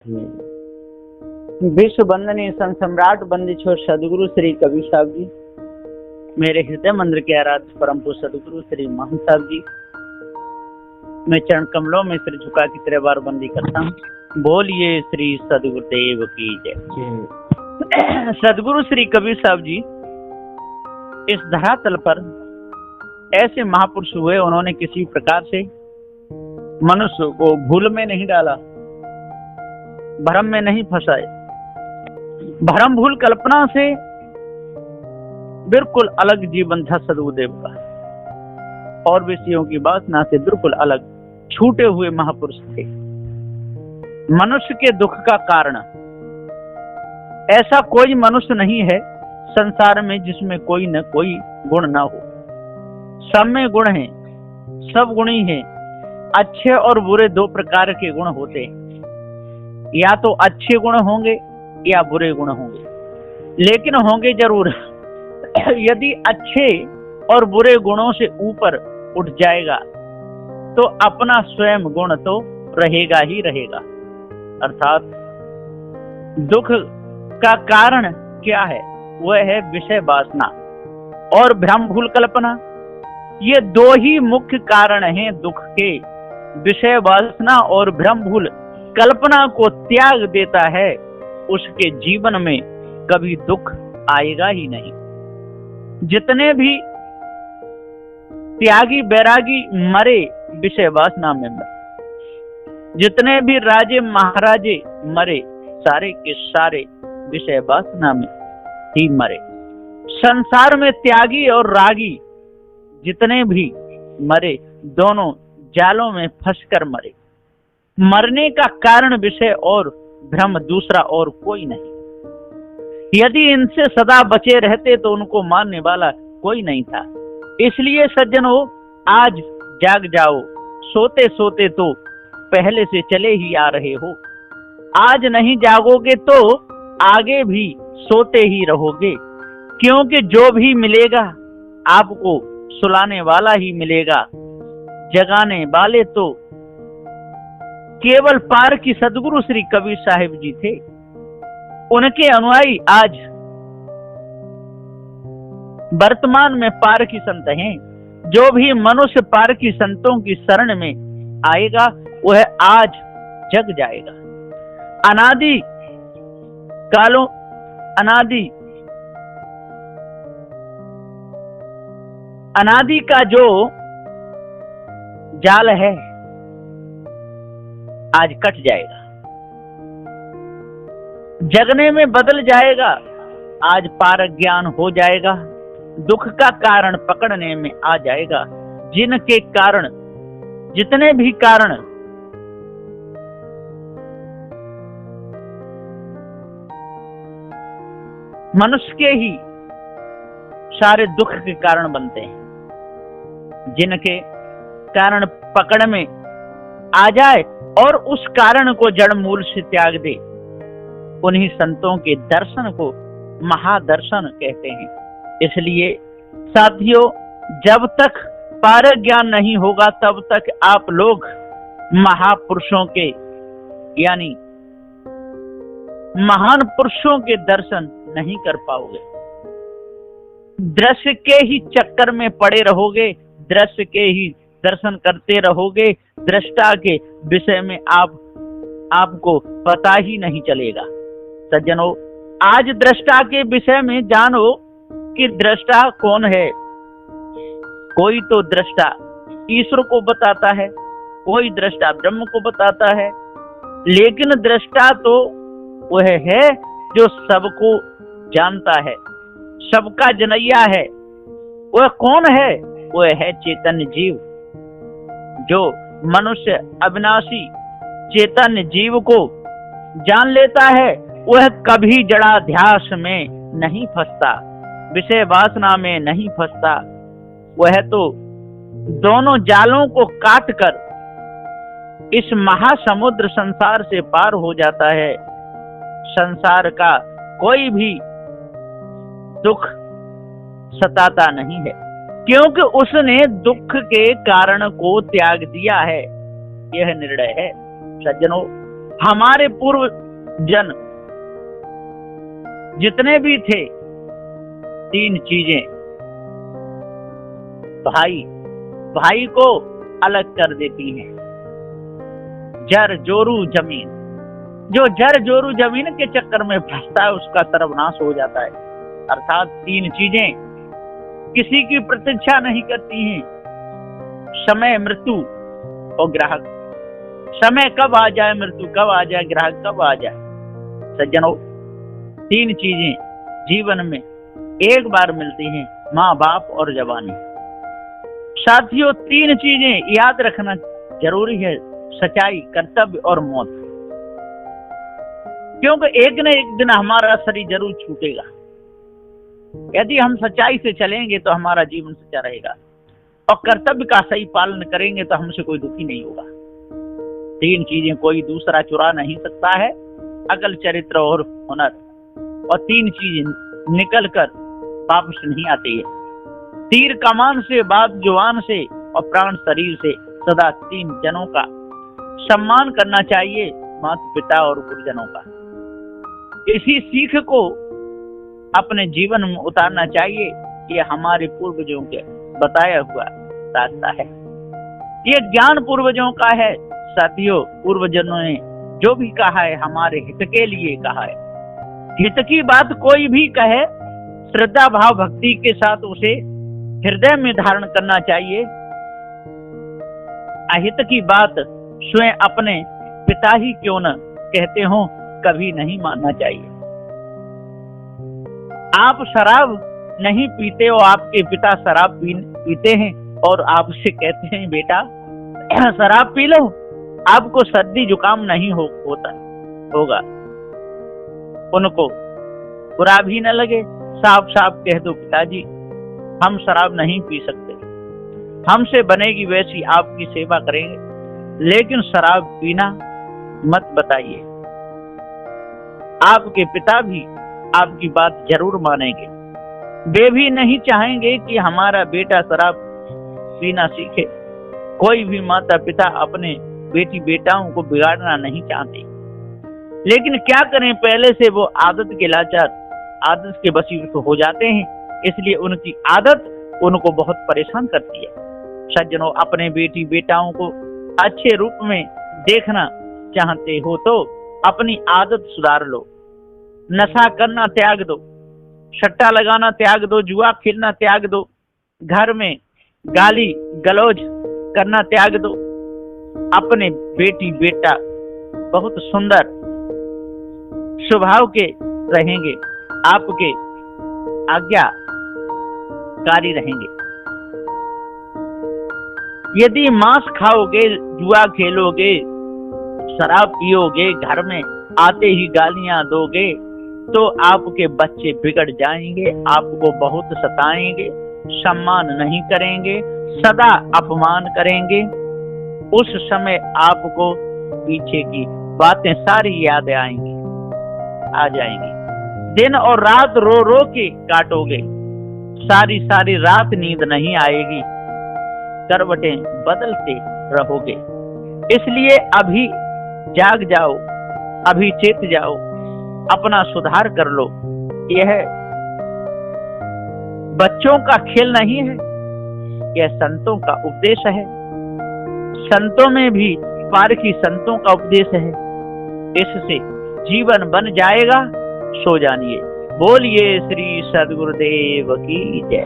विश्व वंदनीय संत सम्राट बंदी छोर सदगुरु श्री कबीर साहब जी, मेरे हृदय मंदिर के आराध्य परम पूज्य सदगुरु श्री महंत साहब जी, मैं चरण कमलों में सिर झुका की तेरे बार बंदी करता हूँ। बोलिए श्री सदगुरुदेव की जय। सदगुरु श्री कबीर साहब जी इस धरातल पर ऐसे महापुरुष हुए, उन्होंने किसी प्रकार से मनुष्य को भूल में नहीं डाला, भ्रम में नहीं फंसाए। भ्रम भूल कल्पना से बिल्कुल अलग जीवन था सदगुरुदेव का, और विषयों की वासना से बिल्कुल अलग छूटे हुए महापुरुष थे। मनुष्य के दुख का कारण ऐसा कोई मनुष्य नहीं है संसार में जिसमें कोई न कोई गुण ना हो। सब में गुण है, सब गुणी हैं। अच्छे और बुरे दो प्रकार के गुण होते हैं, या तो अच्छे गुण होंगे या बुरे गुण होंगे, लेकिन होंगे जरूर। यदि अच्छे और बुरे गुणों से ऊपर उठ जाएगा तो अपना स्वयं गुण तो रहेगा ही रहेगा। अर्थात दुख का कारण क्या है? वह है विषय वासना और भ्रम भूल कल्पना। ये दो ही मुख्य कारण हैं दुख के। विषय वासना और भ्रम भूल कल्पना को त्याग देता है, उसके जीवन में कभी दुख आएगा ही नहीं। जितने भी त्यागी बैरागी मरे विषय वासना में मरे, जितने भी राजे महाराजे मरे सारे के सारे विषय वासना में ही मरे। संसार में त्यागी और रागी जितने भी मरे दोनों जालों में फंसकर मरे। मरने का कारण विषय और भ्रम, दूसरा और कोई नहीं। यदि इनसे सदा बचे रहते तो उनको मारने वाला कोई नहीं था। इसलिए सज्जनों, आज जाग जाओ, सोते सोते तो पहले से चले ही आ रहे हो। आज नहीं जागोगे तो आगे भी सोते ही रहोगे, क्योंकि जो भी मिलेगा आपको सुलाने वाला ही मिलेगा। जगाने वाले तो केवल पार की सदगुरु श्री कबीर साहिब जी थे। उनके अनुयायी आज वर्तमान में पार की संत हैं। जो भी मनुष्य पार की संतों की शरण में आएगा वह आज जग जाएगा। अनादि कालों अनादि का जो जाल है आज कट जाएगा, जगने में बदल जाएगा। आज पार ज्ञान हो जाएगा, दुख का कारण पकड़ने में आ जाएगा। जिनके कारण, जितने भी कारण मनुष्य के ही सारे दुख के कारण बनते हैं, जिनके कारण पकड़ में आ जाए और उस कारण को जड़ मूल से त्याग दे, उन्हीं संतों के दर्शन को महादर्शन कहते हैं। इसलिए साथियों, जब तक पार ज्ञान नहीं होगा तब तक आप लोग महापुरुषों के यानी महान पुरुषों के दर्शन नहीं कर पाओगे। दृश्य के ही चक्कर में पड़े रहोगे, दृश्य के ही दर्शन करते रहोगे। दृष्टा के विषय में आपको पता ही नहीं चलेगा। सज्जनों, आज दृष्टा के विषय में जानो कि दृष्टा कौन है। कोई तो दृष्टा ईश्वर को बताता है, कोई दृष्टा ब्रह्म को बताता है, लेकिन दृष्टा तो वह है जो सबको जानता है, सबका जनैया है। वह कौन है? वह है चैतन्य जीव। जो मनुष्य अविनाशी चैतन्य जीव को जान लेता है वह कभी जड़ाध्यास में नहीं फंसता, विषय वासना में नहीं फंसता। वह तो दोनों जालों को काटकर इस महासमुद्र संसार से पार हो जाता है। संसार का कोई भी दुख सताता नहीं है, क्योंकि उसने दुख के कारण को त्याग दिया है। यह निर्णय है। सज्जनों, हमारे पूर्व जन जितने भी थे, 3 चीजें भाई को अलग कर देती हैं। जर जोरू जमीन, जो जर जोरू जमीन के चक्कर में फंसता है उसका सर्वनाश हो जाता है। अर्थात 3 चीजें किसी की प्रतीक्षा नहीं करती हैं, समय, मृत्यु और ग्राहक। समय कब आ जाए, मृत्यु कब आ जाए, ग्राहक कब आ जाए। सज्जनों, 3 चीजें जीवन में एक बार मिलती हैं, माँ बाप और जवानी। साथियों, 3 चीजें याद रखना जरूरी है, सच्चाई, कर्तव्य और मौत। क्योंकि एक न एक दिन हमारा शरीर जरूर छूटेगा। यदि हम सच्चाई से चलेंगे तो हमारा जीवन सच्चा रहेगा और कर्तव्य का सही पालन करेंगे तो हमसे कोई दुखी नहीं होगा। 3 चीजें कोई दूसरा चुरा नहीं सकता है, अकल, चरित्र और हुनर। और 3 चीजें निकल कर वापस नहीं आती है। तीर कमान से, बात जुबान से और प्राण शरीर से। सदा 3 जनों का सम्मान करना चाहिए, माता पिता और गुरुजनों का। इसी सीख को अपने जीवन में उतारना चाहिए। ये हमारे पूर्वजों के बताया हुआ रास्ता है, ये ज्ञान पूर्वजों का है। साथियों, पूर्वजनों ने जो भी कहा है हमारे हित के लिए कहा है। हित की बात कोई भी कहे, श्रद्धा भाव भक्ति के साथ उसे हृदय में धारण करना चाहिए। अहित की बात स्वयं अपने पिता ही क्यों न कहते हो, कभी नहीं मानना चाहिए। आप शराब नहीं पीते हो, आपके पिता शराब पीते हैं और आपसे कहते हैं बेटा शराब पी लो, आपको सर्दी जुकाम नहीं होगा। उनको बुरा भी न लगे, साफ साफ कह दो पिताजी हम शराब नहीं पी सकते, हमसे बनेगी वैसी आपकी सेवा करेंगे, लेकिन शराब पीना मत बताइए। आपके पिता भी आपकी बात जरूर मानेंगे। वे भी नहीं चाहेंगे कि हमारा बेटा शराब पीना सीखे। कोई भी माता पिता अपने बेटी बेटाओं को बिगाड़ना नहीं चाहते, लेकिन क्या करें, पहले से वो आदत के लाचार, आदत के वशीभूत हो जाते हैं, इसलिए उनकी आदत उनको बहुत परेशान करती है। सज्जनों, अपने बेटी बेटाओं को अच्छे रूप में देखना चाहते हो तो अपनी आदत सुधार लो। नशा करना त्याग दो, सट्टा लगाना त्याग दो, जुआ खेलना त्याग दो, घर में गाली गलौज करना त्याग दो। अपने बेटी बेटा बहुत सुंदर स्वभाव के रहेंगे, आपके आज्ञाकारी रहेंगे। यदि मांस खाओगे, जुआ खेलोगे, शराब पियोगे, घर में आते ही गालियां दोगे, तो आपके बच्चे बिगड़ जाएंगे, आपको बहुत सताएंगे, सम्मान नहीं करेंगे, सदा अपमान करेंगे। उस समय आपको पीछे की बातें सारी याद आ जाएंगी। दिन और रात रो रो के काटोगे, सारी सारी रात नींद नहीं आएगी, करवटें बदलते रहोगे। इसलिए अभी जाग जाओ, अभी चेत जाओ, अपना सुधार कर लो। यह बच्चों का खेल नहीं है, यह संतों का उपदेश है। संतों में भी पारखी संतों का उपदेश है। इससे जीवन बन जाएगा, सो जानिए। बोलिए श्री सद्गुरुदेव की जय।